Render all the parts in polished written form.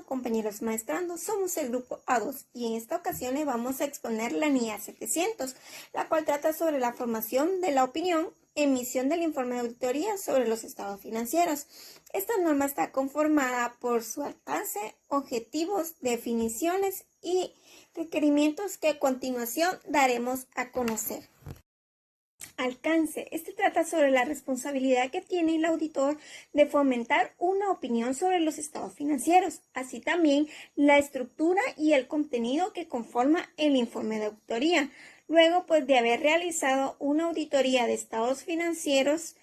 Compañeros maestrando, somos el grupo A2 y en esta ocasión le vamos a exponer la NIA 700, la cual trata sobre la formación de la opinión, emisión del informe de auditoría sobre los estados financieros. Esta norma está conformada por su alcance, objetivos, definiciones y requerimientos que a continuación daremos a conocer. Alcance. Este trata sobre la responsabilidad que tiene el auditor de fomentar una opinión sobre los estados financieros, así también la estructura y el contenido que conforma el informe de auditoría. Luego, pues, de haber realizado una auditoría de estados financieros,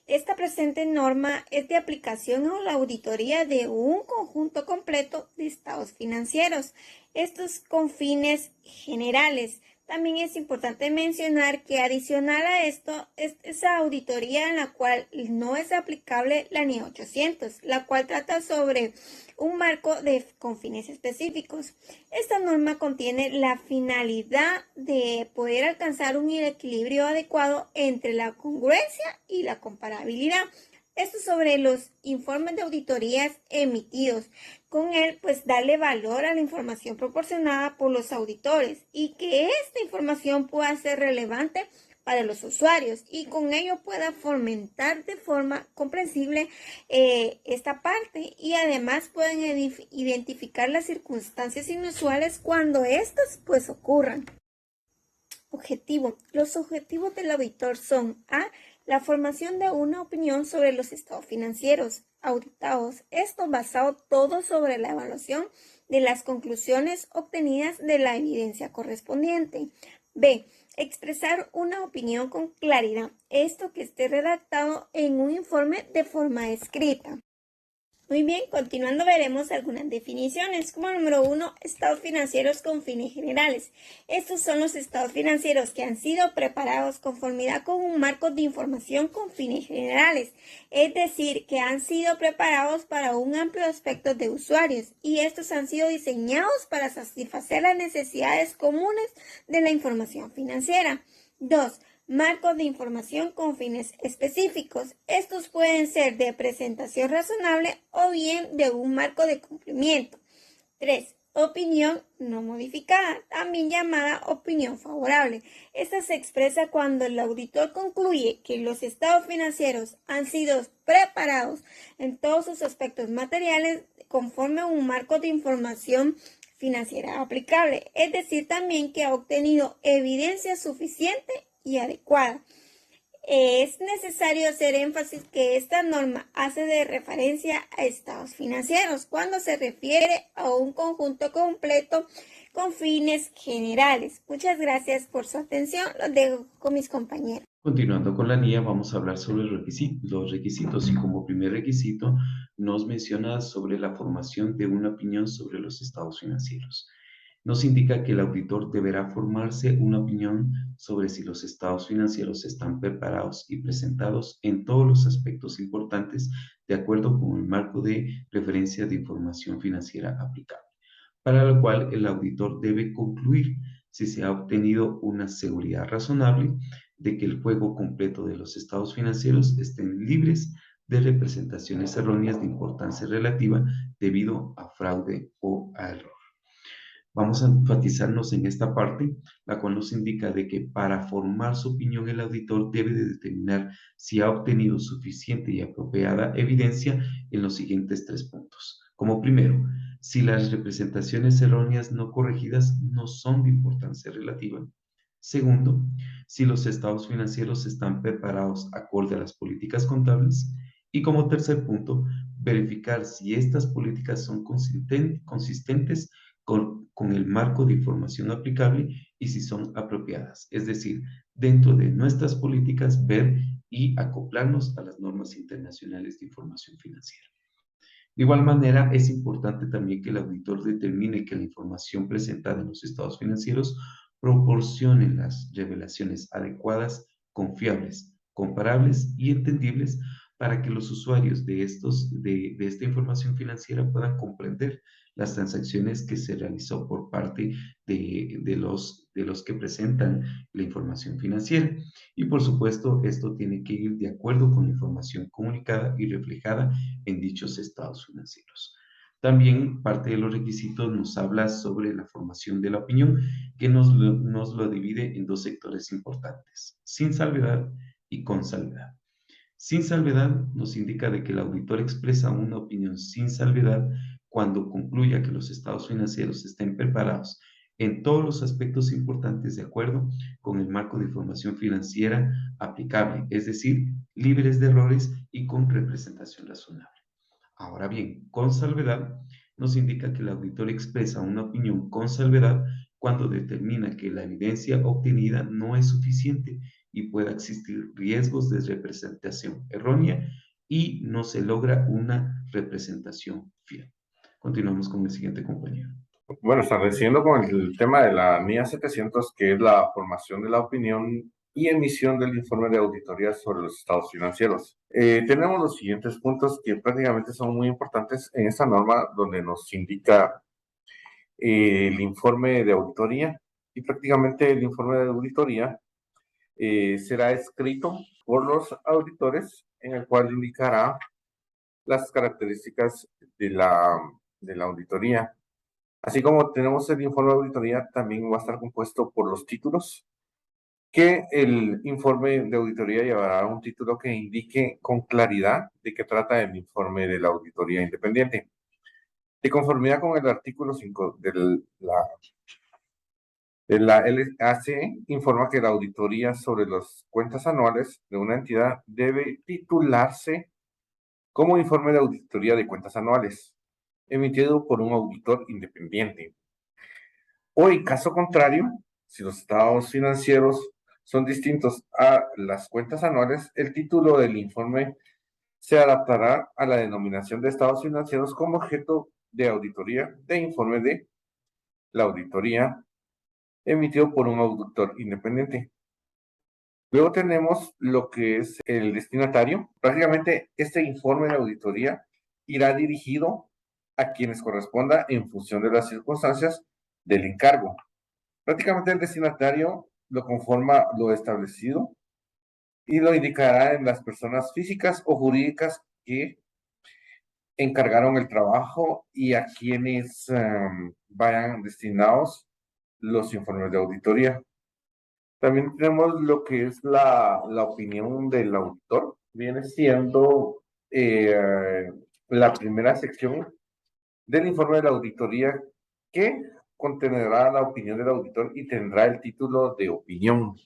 esta presente norma es de aplicación a la auditoría de un conjunto completo de estados financieros, estos con fines generales. También es importante mencionar que adicional a esto es esa auditoría en la cual no es aplicable la NIA 800, la cual trata sobre un marco con fines específicos. Esta norma contiene la finalidad de poder alcanzar un equilibrio adecuado entre la congruencia y la comparabilidad. Esto sobre los informes de auditorías emitidos. Con él, pues, darle valor a la información proporcionada por los auditores y que esta información pueda ser relevante para los usuarios y con ello pueda fomentar de forma comprensible esta parte y además pueden identificar las circunstancias inusuales cuando estas pues ocurran. Objetivo. Los objetivos del auditor son A. La formación de una opinión sobre los estados financieros auditados. Esto basado todo sobre la evaluación de las conclusiones obtenidas de la evidencia correspondiente. B. Expresar una opinión con claridad. Esto que esté redactado en un informe de forma escrita. Muy bien, continuando veremos algunas definiciones. Como número 1, estados financieros con fines generales. Estos son los estados financieros que han sido preparados conformidad con un marco de información con fines generales, es decir, que han sido preparados para un amplio espectro de usuarios y estos han sido diseñados para satisfacer las necesidades comunes de la información financiera. 2. Marcos de información con fines específicos. Estos pueden ser de presentación razonable o bien de un marco de cumplimiento. 3. Opinión no modificada, también llamada opinión favorable. Esta se expresa cuando el auditor concluye que los estados financieros han sido preparados en todos sus aspectos materiales conforme a un marco de información financiera aplicable, es decir, también que ha obtenido evidencia suficiente y adecuada. Es necesario hacer énfasis que esta norma hace de referencia a estados financieros cuando se refiere a un conjunto completo con fines generales. Muchas gracias por su atención. Los dejo con mis compañeros. Continuando con la NIA, vamos a hablar sobre los requisitos y como primer requisito nos menciona sobre la formación de una opinión sobre los estados financieros. Nos indica que el auditor deberá formarse una opinión sobre si los estados financieros están preparados y presentados en todos los aspectos importantes de acuerdo con el marco de referencia de información financiera aplicable, para lo cual el auditor debe concluir si se ha obtenido una seguridad razonable de que el juego completo de los estados financieros estén libres de representaciones erróneas de importancia relativa debido a fraude o a error. Vamos a enfatizarnos en esta parte, la cual nos indica de que para formar su opinión el auditor debe de determinar si ha obtenido suficiente y apropiada evidencia en los siguientes 3 puntos. Como primero, si las representaciones erróneas no corregidas no son de importancia relativa. Segundo, si los estados financieros están preparados acorde a las políticas contables. Y como tercer punto, verificar si estas políticas son consistentes con el marco de información aplicable y si son apropiadas. Es decir, dentro de nuestras políticas, ver y acoplarnos a las normas internacionales de información financiera. De igual manera, es importante también que el auditor determine que la información presentada en los estados financieros proporcione las revelaciones adecuadas, confiables, comparables y entendibles para que los usuarios de esta información financiera puedan comprender las transacciones que se realizó por parte de los que presentan la información financiera. Y por supuesto, esto tiene que ir de acuerdo con la información comunicada y reflejada en dichos estados financieros. También parte de los requisitos nos habla sobre la formación de la opinión, que nos lo divide en dos sectores importantes, sin salvedad y con salvedad. Sin salvedad nos indica de que el auditor expresa una opinión sin salvedad cuando concluya que los estados financieros estén preparados en todos los aspectos importantes de acuerdo con el marco de información financiera aplicable, es decir, libres de errores y con representación razonable. Ahora bien, con salvedad nos indica que el auditor expresa una opinión con salvedad cuando determina que la evidencia obtenida no es suficiente y pueda existir riesgos de representación errónea y no se logra una representación fiel. Continuamos con el siguiente compañero. Bueno, estableciendo con el tema de la NIA 700, que es la formación de la opinión y emisión del informe de auditoría sobre los estados financieros. Tenemos los siguientes puntos que prácticamente son muy importantes en esta norma, donde nos indica el informe de auditoría, y prácticamente el informe de auditoría será escrito por los auditores, en el cual indicará las características de la auditoría. Así como tenemos el informe de auditoría, también va a estar compuesto por los títulos, que el informe de auditoría llevará un título que indique con claridad de qué trata el informe de la auditoría independiente. De conformidad con el artículo 5 de la LACE, informa que la auditoría sobre las cuentas anuales de una entidad debe titularse como informe de auditoría de cuentas anuales, emitido por un auditor independiente. O en caso contrario, si los estados financieros son distintos a las cuentas anuales, el título del informe se adaptará a la denominación de estados financieros como objeto de auditoría de informe de la auditoría emitido por un auditor independiente. Luego tenemos lo que es el destinatario. Prácticamente este informe de auditoría irá dirigido a quienes corresponda en función de las circunstancias del encargo. Prácticamente el destinatario lo conforma lo establecido y lo indicará en las personas físicas o jurídicas que encargaron el trabajo y a quienes vayan destinados los informes de auditoría. También tenemos lo que es la opinión del auditor. Viene siendo la primera sección del informe de la auditoría, que contendrá la opinión del auditor y tendrá el título de opinión.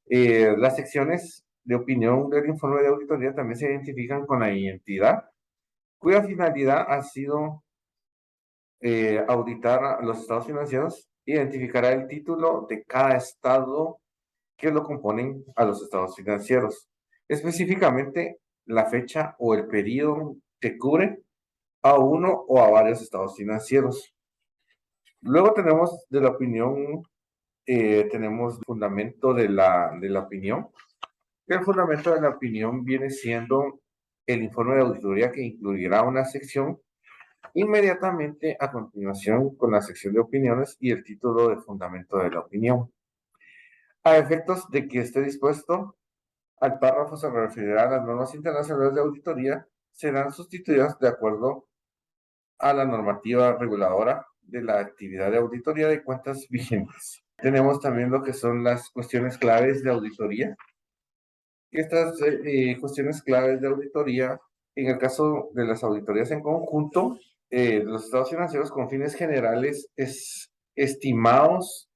Las secciones de opinión del informe de auditoría también se identifican con la identidad, cuya finalidad ha sido auditar los estados financieros. Identificará el título de cada estado que lo componen a los estados financieros, específicamente la fecha o el periodo que cubre a uno o a varios estados financieros. Luego tenemos de la opinión, tenemos el fundamento de la opinión. El fundamento de la opinión viene siendo el informe de auditoría, que incluirá una sección inmediatamente a continuación con la sección de opiniones y el título de fundamento de la opinión. A efectos de que esté dispuesto, al párrafo se referirá a las normas internacionales de auditoría, serán sustituidas de acuerdo a la normativa reguladora de la actividad de auditoría de cuentas vigentes. Tenemos también lo que son las cuestiones claves de auditoría. Estas cuestiones claves de auditoría, en el caso de las auditorías en conjunto, los estados financieros con fines generales estimados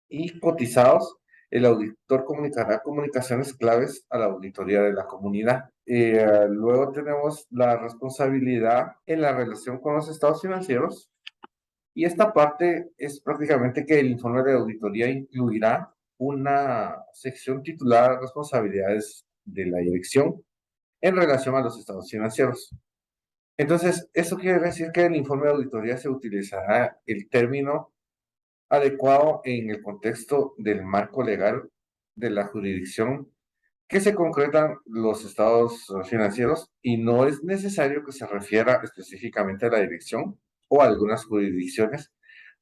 y cotizados, el auditor comunicará comunicaciones claves a la auditoría de la comunidad. Luego tenemos la responsabilidad en la relación con los estados financieros, y esta parte es prácticamente que el informe de auditoría incluirá una sección titulada Responsabilidades de la dirección en relación a los estados financieros. Entonces, eso quiere decir que en el informe de auditoría se utilizará el término adecuado en el contexto del marco legal de la jurisdicción que se concretan los estados financieros, y no es necesario que se refiera específicamente a la dirección o a algunas jurisdicciones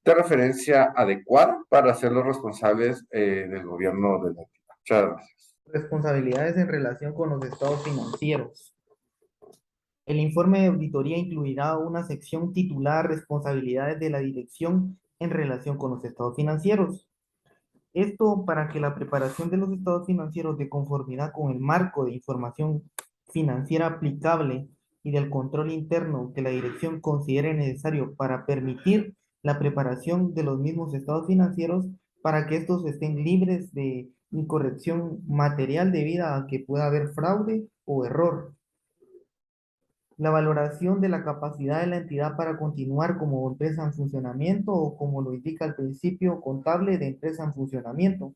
de referencia adecuada para hacerlos responsables del gobierno de la entidad. Muchas gracias. Responsabilidades en relación con los estados financieros. El informe de auditoría incluirá una sección titulada Responsabilidades de la dirección en relación con los estados financieros. Esto para que la preparación de los estados financieros de conformidad con el marco de información financiera aplicable y del control interno que la dirección considere necesario para permitir la preparación de los mismos estados financieros para que estos estén libres de incorrección material debida a que pueda haber fraude o error. La valoración de la capacidad de la entidad para continuar como empresa en funcionamiento o como lo indica el principio contable de empresa en funcionamiento.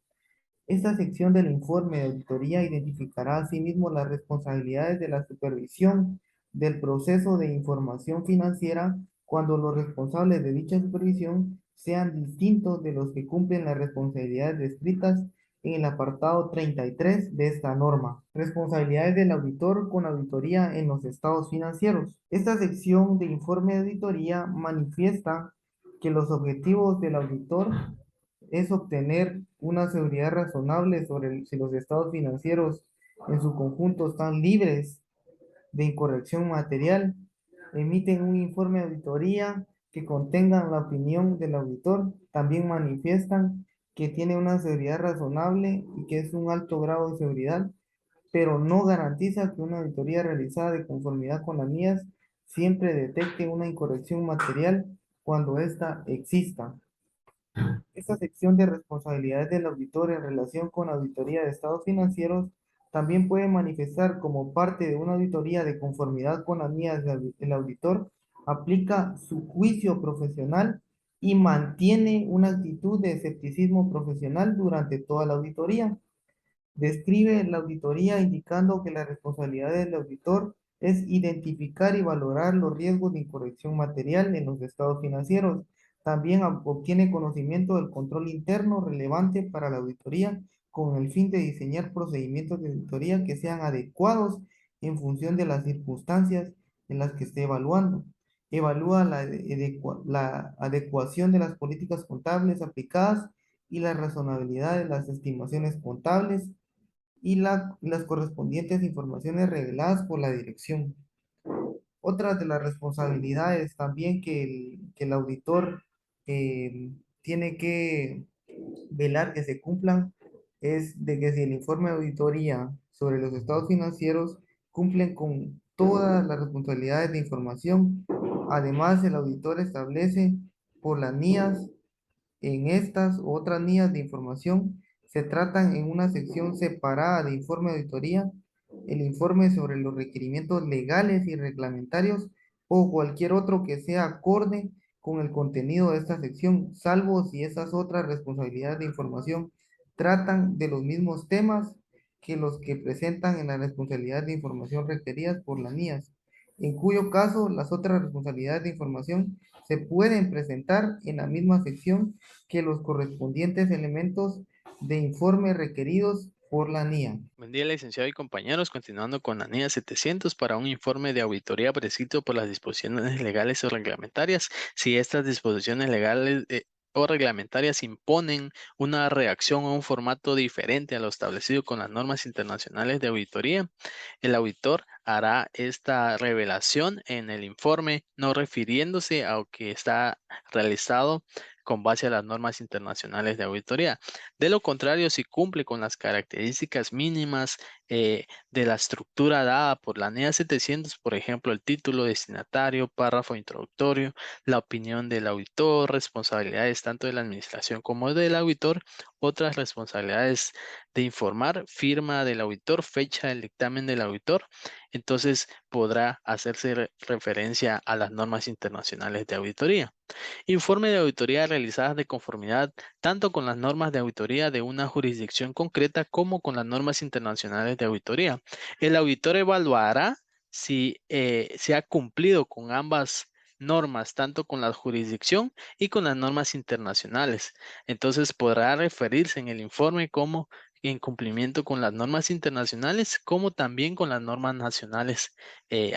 Esta sección del informe de auditoría identificará asimismo las responsabilidades de la supervisión del proceso de información financiera cuando los responsables de dicha supervisión sean distintos de los que cumplen las responsabilidades descritas en el apartado 33 de esta norma. Responsabilidades del auditor con auditoría en los estados financieros. Esta sección de informe de auditoría manifiesta que los objetivos del auditor es obtener una seguridad razonable sobre si los estados financieros en su conjunto están libres de incorrección material, emiten un informe de auditoría que contengan la opinión del auditor, también manifiestan que tiene una seguridad razonable y que es un alto grado de seguridad, pero no garantiza que una auditoría realizada de conformidad con las mías siempre detecte una incorrección material cuando ésta exista. Esta sección de responsabilidades del auditor en relación con auditoría de estados financieros también puede manifestar como parte de una auditoría de conformidad con las mías del auditor, aplica su juicio profesional y mantiene una actitud de escepticismo profesional durante toda la auditoría. Describe la auditoría indicando que la responsabilidad del auditor es identificar y valorar los riesgos de incorrección material en los estados financieros. También obtiene conocimiento del control interno relevante para la auditoría con el fin de diseñar procedimientos de auditoría que sean adecuados en función de las circunstancias en las que esté evaluando. Evalúa la adecuación de las políticas contables aplicadas y la razonabilidad de las estimaciones contables y las correspondientes informaciones reveladas por la dirección. Otra de las responsabilidades también que el auditor tiene que velar que se cumplan es de que si el informe de auditoría sobre los estados financieros cumplen con todas las responsabilidades de información. Además, el auditor establece por las NIAs en estas u otras líneas de información se tratan en una sección separada de informe de auditoría, el informe sobre los requerimientos legales y reglamentarios o cualquier otro que sea acorde con el contenido de esta sección, salvo si esas otras responsabilidades de información tratan de los mismos temas que los que presentan en la responsabilidad de información requeridas por las NIAs, en cuyo caso las otras responsabilidades de información se pueden presentar en la misma sección que los correspondientes elementos de informe requeridos por la NIA. Buen día, licenciado y compañeros. Continuando con la NIA 700 para un informe de auditoría prescrito por las disposiciones legales o reglamentarias. Si estas disposiciones legales o reglamentarias imponen una reacción o un formato diferente a lo establecido con las normas internacionales de auditoría, el auditor hará esta revelación en el informe, no refiriéndose a lo que está realizado con base a las normas internacionales de auditoría. De lo contrario, si cumple con las características mínimas de la estructura dada por la NEA 700, por ejemplo, el título, destinatario, párrafo introductorio, la opinión del auditor, responsabilidades tanto de la administración como del auditor, otras responsabilidades de informar, firma del auditor, fecha del dictamen del auditor, entonces podrá hacerse referencia a las normas internacionales de auditoría. Informe de auditoría realizadas de conformidad tanto con las normas de auditoría de una jurisdicción concreta como con las normas internacionales de auditoría. El auditor evaluará si se ha cumplido con ambas normas, tanto con la jurisdicción y con las normas internacionales. Entonces podrá referirse en el informe como en cumplimiento con las normas internacionales, como también con las normas nacionales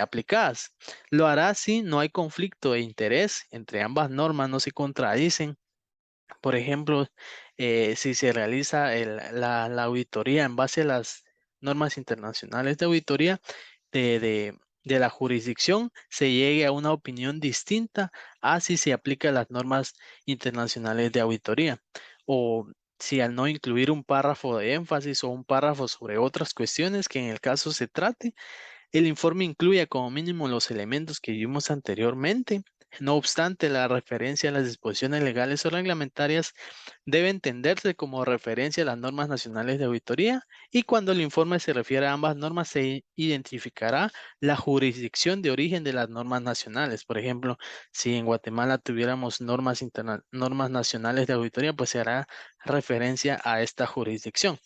aplicadas. Lo hará si no hay conflicto de interés entre ambas normas, no se contradicen. Por ejemplo, si se realiza la auditoría en base a las normas internacionales de auditoría, de de la jurisdicción se llegue a una opinión distinta a si se aplican las normas internacionales de auditoría, o si al no incluir un párrafo de énfasis o un párrafo sobre otras cuestiones que en el caso se trate, el informe incluye como mínimo los elementos que vimos anteriormente. No obstante, la referencia a las disposiciones legales o reglamentarias debe entenderse como referencia a las normas nacionales de auditoría, y cuando el informe se refiere a ambas normas se identificará la jurisdicción de origen de las normas nacionales. Por ejemplo, si en Guatemala tuviéramos normas nacionales de auditoría, pues se hará referencia a esta jurisdicción.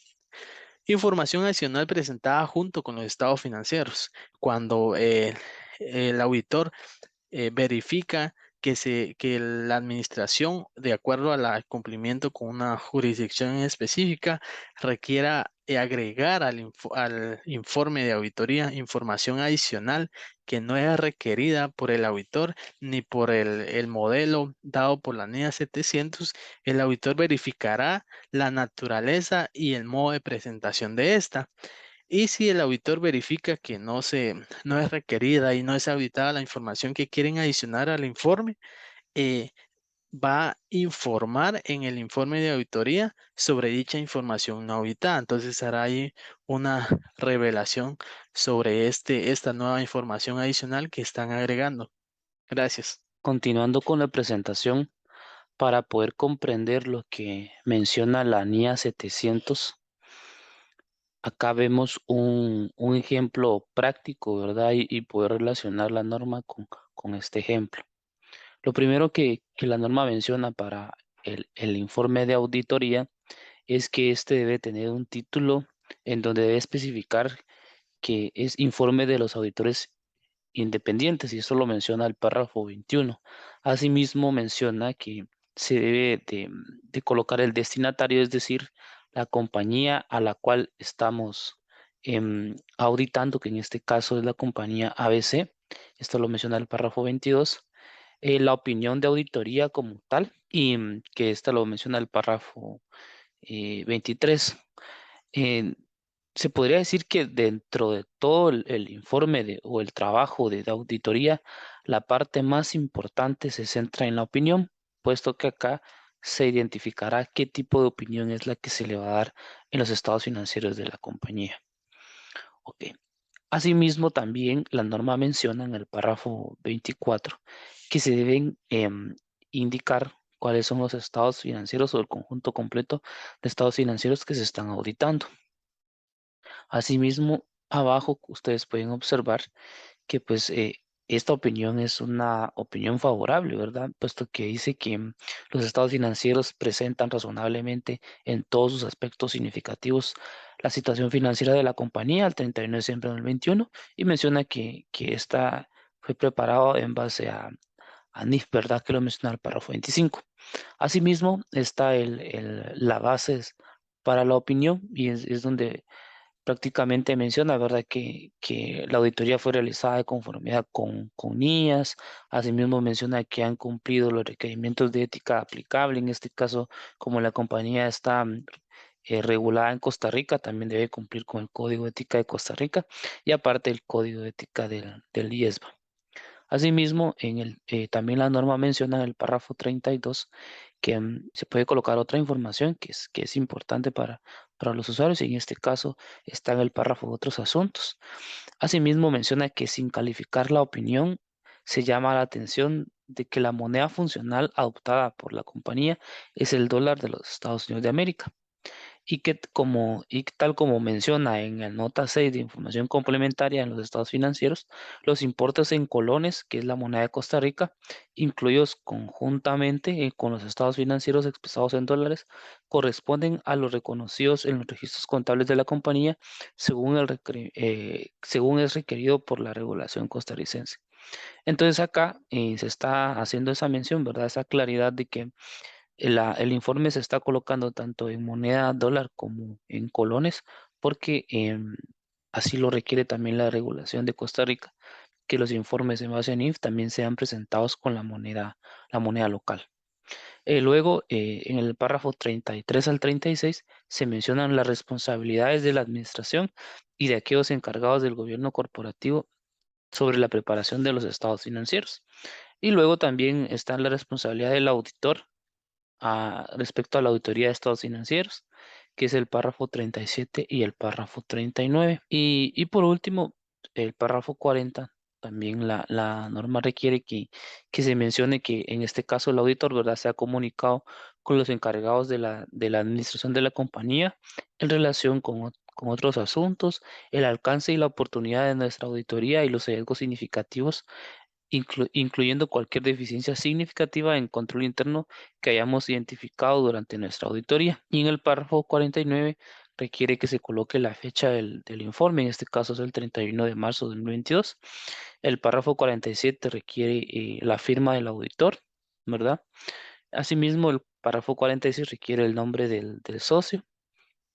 Información adicional presentada junto con los estados financieros. Cuando el auditor verifica que la administración, de acuerdo al cumplimiento con una jurisdicción específica, requiera agregar al informe de auditoría información adicional que no es requerida por el auditor ni por el modelo dado por la NIA 700, el auditor verificará la naturaleza y el modo de presentación de esta. Y si el auditor verifica que no es requerida y no es auditada la información que quieren adicionar al informe, eh, va a informar en el informe de auditoría sobre dicha información no auditada. Entonces hará ahí una revelación sobre esta nueva información adicional que están agregando. Gracias. Continuando con la presentación, para poder comprender lo que menciona la NIA 700, acá vemos un ejemplo práctico, ¿verdad? Y poder relacionar la norma con este ejemplo. Lo primero que la norma menciona para el informe de auditoría es que este debe tener un título en donde debe especificar que es informe de los auditores independientes, y eso lo menciona el párrafo 21. Asimismo, menciona que se debe de colocar el destinatario, es decir, la compañía a la cual estamos auditando, que en este caso es la compañía ABC. Esto lo menciona el párrafo 22. La opinión de auditoría como tal, y que esta lo menciona el párrafo 23. Eh, Se podría decir que dentro de todo el informe o el trabajo de auditoría, la parte más importante se centra en la opinión, puesto que acá se identificará qué tipo de opinión es la que se le va a dar en los estados financieros de la compañía. Ok. Asimismo, también la norma menciona en el párrafo 24 que se deben indicar cuáles son los estados financieros o el conjunto completo de estados financieros que se están auditando. Asimismo, abajo ustedes pueden observar que pues esta opinión es una opinión favorable, ¿verdad? Puesto que dice que los estados financieros presentan razonablemente en todos sus aspectos significativos la situación financiera de la compañía al 31 de diciembre del 2021, y menciona que esta fue preparado en base a NIF, ¿verdad? Que lo menciona el párrafo 25. Asimismo, está la base para la opinión, y es donde prácticamente menciona, ¿verdad?, que la auditoría fue realizada de conformidad con NIAS. Asimismo menciona que han cumplido los requerimientos de ética aplicable. En este caso, como la compañía está regulada en Costa Rica, también debe cumplir con el Código de Ética de Costa Rica, y aparte el Código de Ética del IESBA. Asimismo, también la norma menciona en el párrafo 32 que se puede colocar otra información que es importante para los usuarios, y en este caso está en el párrafo de otros asuntos. Asimismo, menciona que sin calificar la opinión se llama la atención de que la moneda funcional adoptada por la compañía es el dólar de los Estados Unidos de América, y tal como menciona en la nota 6 de información complementaria en los estados financieros, los importes en colones, que es la moneda de Costa Rica, incluidos conjuntamente con los estados financieros expresados en dólares, corresponden a los reconocidos en los registros contables de la compañía según según es requerido por la regulación costarricense. Entonces acá se está haciendo esa mención, ¿verdad? Esa claridad de que el informe se está colocando tanto en moneda dólar como en colones, porque así lo requiere también la regulación de Costa Rica, que los informes en base a NIF también sean presentados con la moneda local. Luego, en el párrafo 33 al 36, se mencionan las responsabilidades de la administración y de aquellos encargados del gobierno corporativo sobre la preparación de los estados financieros. Y luego también está la responsabilidad del auditor respecto a la auditoría de estados financieros, que es el párrafo 37 y el párrafo 39. Y por último, el párrafo 40, también la norma requiere que se mencione que en este caso el auditor, ¿verdad?, se ha comunicado con los encargados de la administración de la compañía en relación con otros asuntos, el alcance y la oportunidad de nuestra auditoría y los hallazgos significativos incluyendo cualquier deficiencia significativa en control interno que hayamos identificado durante nuestra auditoría. Y en el párrafo 49 requiere que se coloque la fecha del informe, en este caso es el 31 de marzo de 2022. El párrafo 47 requiere la firma del auditor, ¿verdad? Asimismo, el párrafo 46 requiere el nombre del socio,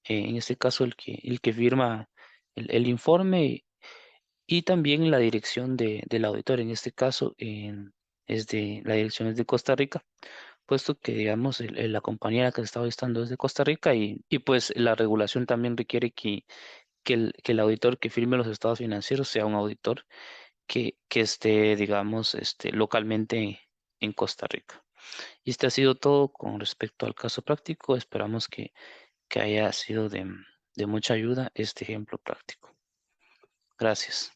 en este caso el que firma el informe, y también la dirección del auditor, en este caso la dirección es de Costa Rica, puesto que, digamos, la compañía a la que se está auditando es de Costa Rica y pues la regulación también requiere que el auditor que firme los estados financieros sea un auditor que esté, digamos, localmente en Costa Rica. Y este ha sido todo con respecto al caso práctico. Esperamos que haya sido de mucha ayuda este ejemplo práctico. Gracias.